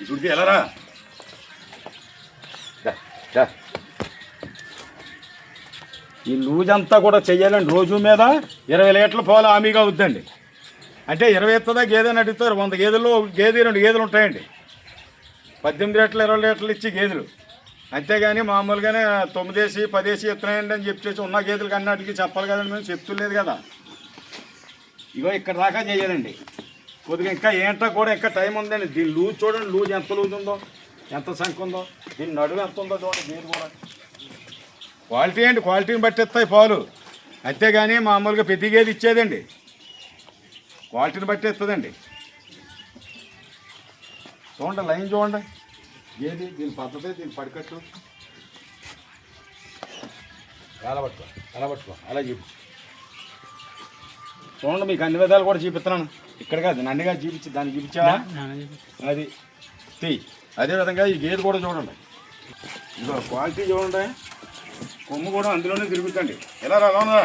ఇసుడిది ఎలారా ఈ లూజ్ అంతా కూడా చెయ్యాలండి. రోజు మీద 20 లీటర్ల పాలు హామీగా అవుద్దండి. అంటే 20 ఎత్తదా గేదెని అడుగుతారు. 100 గేదెల్లో గేదె 2 గేదెలు ఉంటాయండి. 18 లీటర్లు 20 లీటర్లు ఇచ్చి గేదెలు. అంతేగాని మామూలుగానే 9 వేసి 10 వేసి ఎత్తున్నాయండి అని చెప్పేసి ఉన్న గేదెలకు అన్నిటికీ చెప్పాలి కదండి. మేము చెప్తులేదు కదా. ఇగో ఇక్కడ దాకా చేయాలండి. కొద్దిగా ఇంకా ఏంటో కూడా ఇంకా టైం ఉందండి. దీని లూజ్ చూడండి. లూజ్ ఎంత లూజ్ ఉందో, ఎంత సంఖ్య ఉందో, దీని నడువు ఎంత ఉందో చూడండి. గేదె కూడా క్వాలిటీ అండి. క్వాలిటీని బట్టి ఇస్తాయి పాలు. అంతేగాని మామూలుగా ప్రతి గేదె ఇచ్చేదండి. క్వాలిటీని బట్టి ఇస్తుందండి. చూడండి లైన్ చూడండి. గేది దీని పద్ధతి, దీని పడికట్టు అలా పట్టుకో అలా చూపి చూడండి. మీకు అన్ని విధాలు కూడా చూపిస్తున్నాను. ఇక్కడ కాదు నన్నుగా చూపించి దాన్ని చూపించావా అది తీ. అదేవిధంగా ఈ గేదె కూడా చూడండి. ఇదో క్వాలిటీ చూడండి. కొమ్ము కూడా అందులోనే తిరుగుతండి. ఎలా ఉందా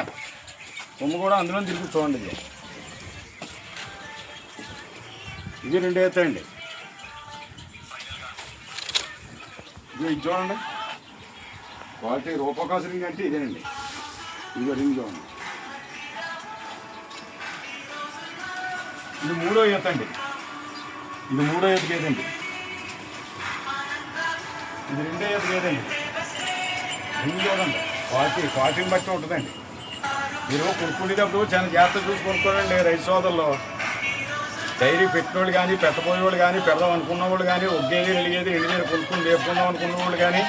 కొమ్ము కూడా అందులోనే తిరుగు చూడండి. ఇది 2 ఎత్తండి. ఇది చూడండి. క్వాలిటీ రూపకాశ రింగ్ అంటే ఇదేనండి. ఇదిగో రింగ్ చూడండి. ఇది 3వ ఈత అండి. ఇది 3వ ఈత గేదండి. ఇది 2వ ఈత గేదండి. రింగ్ చూడండి. క్వాలిటీని బట్టి ఉంటుందండి. మీరు కొనుక్కునేటప్పుడు చాలా జాగ్రత్త చూసి కొనుక్కోండి. రైతు సోదరులు డైరీ పెట్టినోళ్ళు కానీ, పెట్టబోయేవాళ్ళు కానీ, పెడదాం అనుకున్న వాళ్ళు కానీ, ఒగ్గేది 2 గేది 2 గేది కొనుక్కుని లేపుకుందాం అనుకున్న వాళ్ళు కానీ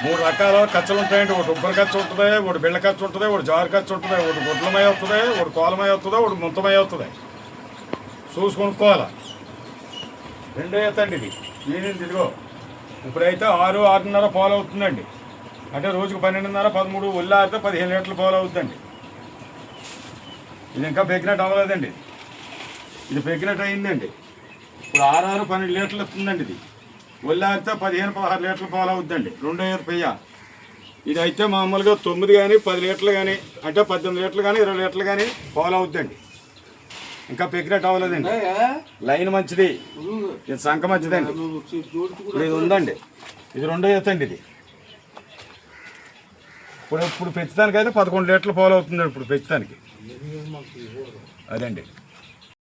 3 రకాల ఖర్చులు ఉంటాయండి. ఒకటి ఉబ్బరి ఖర్చు ఉంటుంది, ఒకటి బిళ్ళ ఖర్చు ఉంటుంది, ఒకటి జారు ఖర్చు ఉంటుంది, ఒకటి గుడ్లమై వస్తుంది, ఒకటి కోలమై వస్తుంది, ఒకటి ముంతమై వస్తుంది. చూసి కొనుక్కోవాలా. 2వ ఈత అండి ఇది. ఇదిగో ఇప్పుడైతే 6-6:30 పాలు అవుతుందండి. అంటే రోజుకు 12:30 13 ఒళ్ళు ఆరితే 15 లీటర్ల పాలు అవుతుందండి. ఇది ఇంకా పెగ్నెట్ అవ్వలేదండి. ఇది పెగ్నెట్ అయిందండి. ఇప్పుడు 6-12 లీటర్లు ఇస్తుందండి. ఇది ఒళ్ళు ఆరితే 15-16 లీటర్ల పాలు అవుతుందండి. 2వ ఈత పెయ్య. ఇది అయితే మామూలుగా 9 కానీ 10 లీటర్లు కానీ, అంటే 18 లీటర్లు కానీ 20 లీటర్లు కానీ పాలు అవుతుందండి. ఇంకా పెగ్నెట్ అవ్వలేదండి. లైన్ మంచిది, ఇది సంఖ మంచిదండి. ఇప్పుడు ఇది ఉందండి. ఇది 2వ ఈత అండి. ఇది ఇప్పుడు పెంచడానికైతే 11 లీటర్ల పాలు అవుతుందండి. ఇప్పుడు పెంచడానికి అదండి.